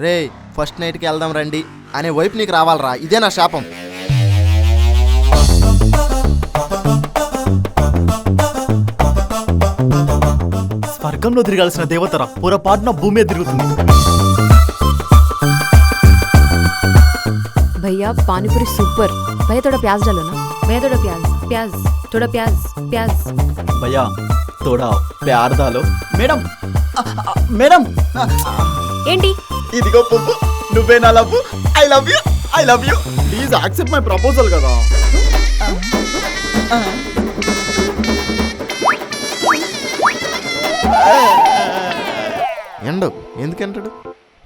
రే first నైట్కి వెళ్దాం రండి అనే వైపు నీకు రావాలరా, ఇదే నా శాపం. స్వర్గంలో తిరగాల్సిన దేవతరా పొరపాటున భూమి మీద తిరుగుతుంది. भैया पानीपुरी सुपर. भैया थोड़ा प्याज डालो ना. भैया थोड़ा प्याज प्याज थोड़ा प्याज प्याज. భయ్యా తోడా ప్యార్ దాలో. మేడం మేడం ఏంటి ఇదిగో పువ్వు, నువ్వే నా love. I love you, I love you. Please accept my proposal కదా. ఎండు ఎందుకంటాడు?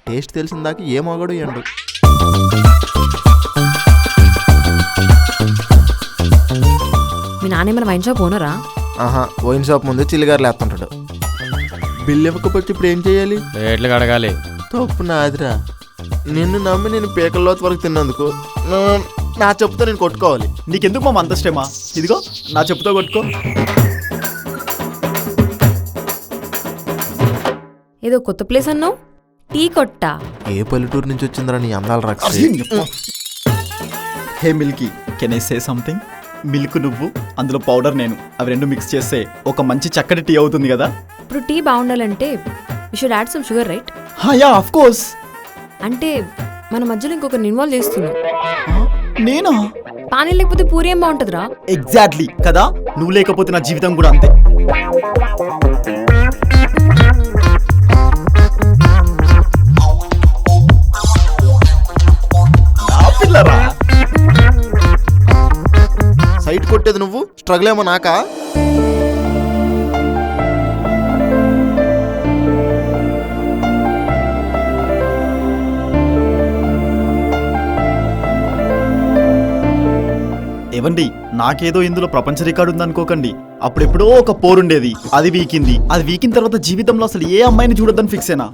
టేస్ట్ తెలిసిందాక ఏ మగాడు ఎండు. మీ నాన్న వైన్ షాప్ ఓనరా? ఆహా, వైన్ షాప్ ముందు చిల్లిగారు లేస్తుంటాడు. బిల్లు ఇవ్వకపోతే ఇప్పుడు ఏం చేయాలి? రేట్లు కడగాలి. తప్పు నాదిరా. నిన్ను నమ్మి నేను పీకల్లోతు వరకు తిన్నందుకు నా చెప్పుతో నేను కొట్టుకోవాలి. నీకెందుకు మా అంత ఇష్టమా? ఇదిగో నా చెప్పుతో కొట్టుకో. ఏదో కొత్త ప్లేస్ అన్నావు, టీ కొట్టా. ఏ పల్లెటూరు నుంచి వచ్చిందిరా నీ అందాల రాక్షసి? Hey Milky, can I say something? Milk నువ్వు, అందులో పౌడర్ నేను, అవి రెండు మిక్స్ చేస్తే ఒక మంచి చక్కటి టీ అవుతుంది కదా. ఇప్పుడు టీ బాగుండాలంటే you should add some sugar, right? Yeah of course. అంటే మన మధ్యలో ఇంకొకరిని ఇన్వాల్వ్ చేస్తున్నావు. నేనా? పానీ లేకపోతే పూరి ఏం బాగుంటుందిరా? ఎగ్జాక్ట్లీ కదా, నువ్వు లేకపోతే నా జీవితం కూడా అంతే. సైట్ కొట్టేది నువ్వు, స్ట్రగుల్ ఏమో నాకా? ఏవండి, నాకేదో ఇందులో ప్రపంచ రికార్డు ఉందనుకోకండి. అప్పుడెప్పుడో ఒక పోరుండేది, అది వీకింది. అది వీకిన తర్వాత జీవితంలో అసలు ఏ అమ్మాయిని చూడొద్దని ఫిక్స్ అయినా.